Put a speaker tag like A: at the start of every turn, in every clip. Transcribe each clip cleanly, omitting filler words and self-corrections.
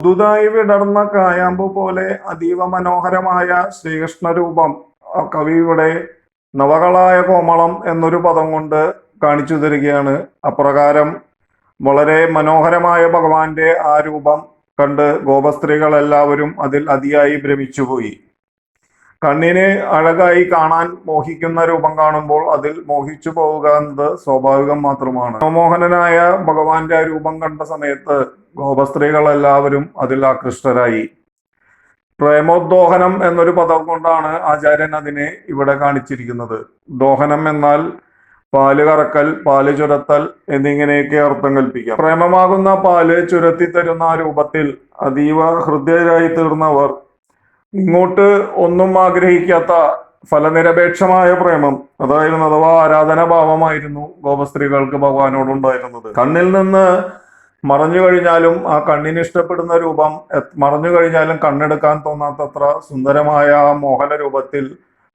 A: പുതുതായി വിടർന്ന കായാമ്പു പോലെ അതീവ മനോഹരമായ ശ്രീകൃഷ്ണ രൂപം കവിയുടെ നവകളായ കോമളം എന്നൊരു പദം കൊണ്ട് കാണിച്ചു തരികയാണ്. അപ്രകാരം വളരെ മനോഹരമായ ഭഗവാന്റെ ആ രൂപം കണ്ട് ഗോപസ്ത്രീകൾ എല്ലാവരും അതിൽ അതിയായി ഭ്രമിച്ചുപോയി. കണ്ണിന് അഴകായി കാണാൻ മോഹിക്കുന്ന രൂപം കാണുമ്പോൾ അതിൽ മോഹിച്ചു പോവുക എന്നത് സ്വാഭാവികം മാത്രമാണ്. മനോമോഹനനായ ഭഗവാന്റെ ആ രൂപം കണ്ട സമയത്ത് ഗോപസ്ത്രീകൾ എല്ലാവരും അതിൽ ആകൃഷ്ടരായി. പ്രേമോദ്ദോഹനം എന്നൊരു പദം കൊണ്ടാണ് ആചാര്യൻ അതിനെ ഇവിടെ കാണിച്ചിരിക്കുന്നത്. ദോഹനം എന്നാൽ പാല് കറക്കൽ, പാല് ചുരത്തൽ എന്നിങ്ങനെയൊക്കെ അർത്ഥം കൽപ്പിക്കാം. പ്രേമമാകുന്ന പാല് ചുരത്തി തരുന്ന ആ രൂപത്തിൽ അതീവ ഹൃദയരായി തീർന്നവർ ഇങ്ങോട്ട് ഒന്നും ആഗ്രഹിക്കാത്ത ഫലനിരപേക്ഷമായ പ്രേമം അതായിരുന്നു, അഥവാ ആരാധനാഭാവമായിരുന്നു ഗോപസ്ത്രീകൾക്ക് ഭഗവാനോടുണ്ടായിരുന്നത്. കണ്ണിൽ നിന്ന് മറഞ്ഞു കഴിഞ്ഞാലും ആ കണ്ണിന് ഇഷ്ടപ്പെടുന്ന രൂപം മറഞ്ഞു കഴിഞ്ഞാലും കണ്ണെടുക്കാൻ തോന്നാത്തത്ര സുന്ദരമായ ആ മോഹന രൂപത്തിൽ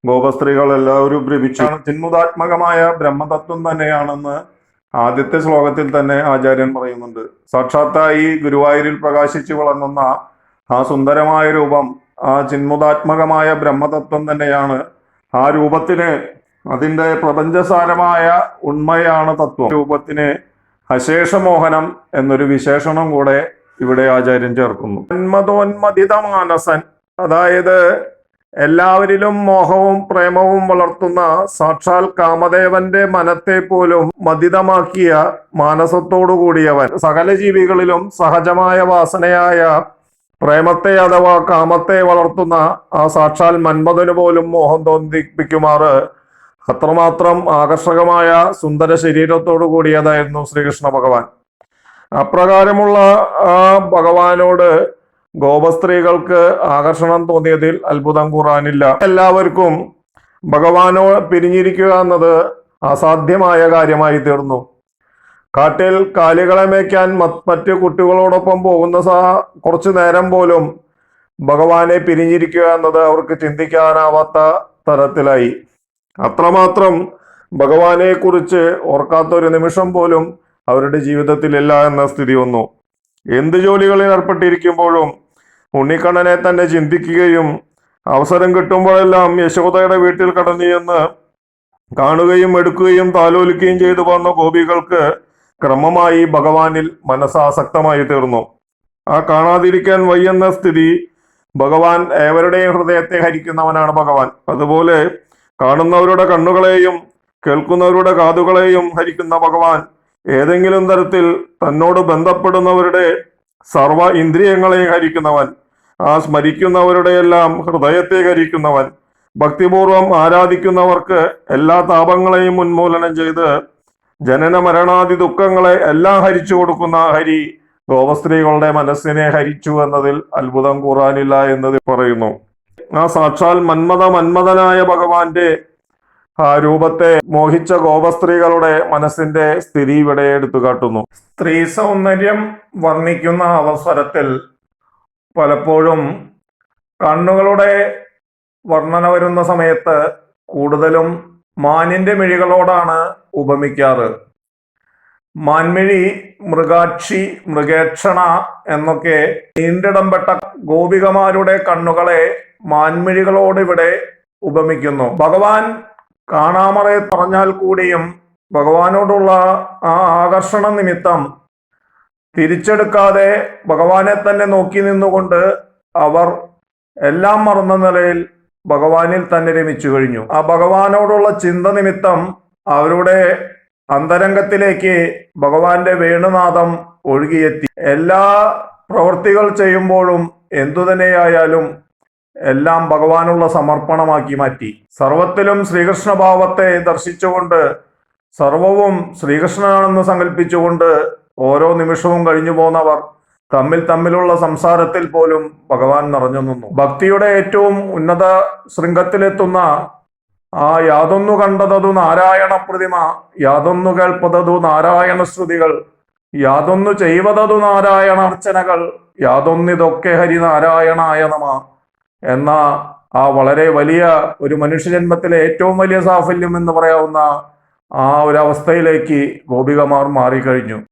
A: ഗോപസ്ത്രീകൾ എല്ലാവരും ഭ്രമിച്ചു. ചിന്മുതാത്മകമായ ബ്രഹ്മതത്വം തന്നെയാണെന്ന് ആദ്യത്തെ ശ്ലോകത്തിൽ തന്നെ ആചാര്യൻ പറയുന്നുണ്ട്. സാക്ഷാത്തായി ഗുരുവായൂരിൽ പ്രകാശിച്ചു വിളങ്ങുന്ന ആ സുന്ദരമായ രൂപം ആ ചിന്മുതാത്മകമായ ബ്രഹ്മതത്വം തന്നെയാണ്. ആ രൂപത്തിന് അതിൻ്റെ പ്രപഞ്ചസാരമായ ഉണ്മയാണ് തത്വം. രൂപത്തിന് അശേഷമോഹനം എന്നൊരു വിശേഷണം കൂടെ ഇവിടെ ആചാര്യൻ ചേർക്കുന്നു. ഉന്മതോന്മതിത മാനസൻ, അതായത് എല്ലാവരിലും മോഹവും പ്രേമവും വളർത്തുന്ന സാക്ഷാൽ കാമദേവന്റെ മനത്തെ പോലും മതിതമാക്കിയ മാനസത്തോടു കൂടിയവൻ, സകല ജീവികളിലും സഹജമായ വാസനയായ പ്രേമത്തെ അഥവാ കാമത്തെ വളർത്തുന്ന ആ സാക്ഷാൽ മന്മഥന് പോലും മോഹം തോന്നിപ്പിക്കുമാറ് അത്രമാത്രം ആകർഷകമായ സുന്ദര ശരീരത്തോടു കൂടിയതായിരുന്നു ശ്രീകൃഷ്ണ ഭഗവാൻ. അപ്രകാരമുള്ള ആ ഭഗവാനോട് ഗോപസ്ത്രീകൾക്ക് ആകർഷണം തോന്നിയതിൽ അത്ഭുതം കൂറാനില്ല. എല്ലാവർക്കും ഭഗവാനോ പിരിഞ്ഞിരിക്കുക എന്നത് അസാധ്യമായ കാര്യമായി തീർന്നു. കാട്ടിൽ കാലികളെ മേയ്ക്കാൻ മറ്റു കുട്ടികളോടൊപ്പം പോകുന്ന കുറച്ചു നേരം പോലും ഭഗവാനെ പിരിഞ്ഞിരിക്കുക എന്നത് അവർക്ക് ചിന്തിക്കാനാവാത്ത തരത്തിലായി. അത്രമാത്രം ഭഗവാനെ കുറിച്ച് ഓർക്കാത്തൊരു നിമിഷം പോലും അവരുടെ ജീവിതത്തിലില്ല എന്ന സ്ഥിതി വന്നു. എന്ത് ജോലികളിൽ ഏർപ്പെട്ടിരിക്കുമ്പോഴും ഉണ്ണിക്കണ്ണനെ തന്നെ ചിന്തിക്കുകയും അവസരം കിട്ടുമ്പോഴെല്ലാം യശോദയുടെ വീട്ടിൽ കടന്നു ചെന്ന് കാണുകയും എടുക്കുകയും താലോലിക്കുകയും ചെയ്തു വന്ന ഗോപികൾക്ക് ക്രമമായി ഭഗവാനിൽ മനസ്സാസക്തമായി തീർന്നു. ആ കാണാതിരിക്കാൻ വയ്യെന്ന സ്ഥിതി. ഭഗവാൻ ഏവരുടെയും ഹൃദയത്തെ ഹരിക്കുന്നവനാണ് ഭഗവാൻ. അതുപോലെ കാണുന്നവരുടെ കണ്ണുകളെയും കേൾക്കുന്നവരുടെ കാതുകളെയും ഹരിക്കുന്ന ഭഗവാൻ ഏതെങ്കിലും തരത്തിൽ തന്നോട് ബന്ധപ്പെടുന്നവരുടെ സർവ ഇന്ദ്രിയങ്ങളെയും ഹരിക്കുന്നവൻ, ആ സ്മരിക്കുന്നവരുടെ എല്ലാം ഹൃദയത്തെ ഹരിക്കുന്നവൻ, ഭക്തിപൂർവം ആരാധിക്കുന്നവർക്ക് എല്ലാ താപങ്ങളെയും ഉന്മൂലനം ചെയ്ത് ജനന മരണാദി ദുഃഖങ്ങളെ എല്ലാം ഹരിച്ചു കൊടുക്കുന്ന ഹരി ഗോപസ്ത്രീകളുടെ മനസ്സിനെ ഹരിച്ചു എന്നതിൽ അത്ഭുതം കൂറാനില്ല എന്ന് പറയുന്നു. ആ സാക്ഷാൽ മന്മഥനായ ഭഗവാന്റെ ആ രൂപത്തെ മോഹിച്ച ഗോപസ്ത്രീകളുടെ മനസ്സിന്റെ സ്ഥിതി ഇവിടെ എടുത്തു കാട്ടുന്നു. സ്ത്രീ സൗന്ദര്യം വർണ്ണിക്കുന്ന അവസരത്തിൽ പലപ്പോഴും കണ്ണുകളുടെ വർണ്ണന വരുന്ന സമയത്ത് കൂടുതലും മാനിന്റെ മിഴികളോടാണ് ഉപമിക്കാറ്. മാൻമിഴി, മൃഗാക്ഷി, മൃഗേക്ഷണ എന്നൊക്കെ നീണ്ടിടംപെട്ട ഗോപികമാരുടെ കണ്ണുകളെ മാൻമിഴികളോട് ഇവിടെ ഉപമിക്കുന്നു. ഭഗവാൻ കാണാമറയെ പറഞ്ഞാൽ കൂടിയും ഭഗവാനോടുള്ള ആ ആകർഷണ നിമിത്തം തിരിച്ചെടുക്കാതെ ഭഗവാനെ തന്നെ നോക്കി നിന്നുകൊണ്ട് അവർ എല്ലാം മറന്ന നിലയിൽ ഭഗവാനിൽ തന്നെ രമിച്ചു കഴിഞ്ഞു. ആ ഭഗവാനോടുള്ള ചിന്ത നിമിത്തം അവരുടെ അന്തരംഗത്തിലേക്ക് ഭഗവാന്റെ വേണുനാദം ഒഴുകിയെത്തി. എല്ലാ പ്രവൃത്തികൾ ചെയ്യുമ്പോഴും എന്തുതന്നെയായാലും എല്ലാം ഭഗവാനുള്ള സമർപ്പണമാക്കി മാറ്റി. സർവത്തിലും ശ്രീകൃഷ്ണഭാവത്തെ ദർശിച്ചുകൊണ്ട് സർവവും ശ്രീകൃഷ്ണനാണെന്ന് സങ്കല്പിച്ചുകൊണ്ട് ഓരോ നിമിഷവും കഴിഞ്ഞു പോന്നവർ തമ്മിലുള്ള സംസാരത്തിൽ പോലും ഭഗവാൻ നിറഞ്ഞു നിന്നു. ഭക്തിയുടെ ഏറ്റവും ഉന്നത ശൃംഗത്തിലെത്തുന്ന ആ യാതൊന്നു കണ്ടതതു നാരായണ പ്രതിമ, യാതൊന്നു കേൾപ്പതതു നാരായണ ശ്രുതികൾ, യാതൊന്നു ചെയ്വതതു നാരായണ അർച്ചനകൾ, യാതൊന്നിതൊക്കെ ഹരിനാരായണായ നമ എന്ന ആ വളരെ വലിയ ഒരു മനുഷ്യജന്മത്തിലെ ഏറ്റവും വലിയ സാഫല്യം എന്ന് പറയാവുന്ന ആ ഒരു അവസ്ഥയിലേക്ക് ഗോപികമാർ മാറിക്കഴിഞ്ഞു.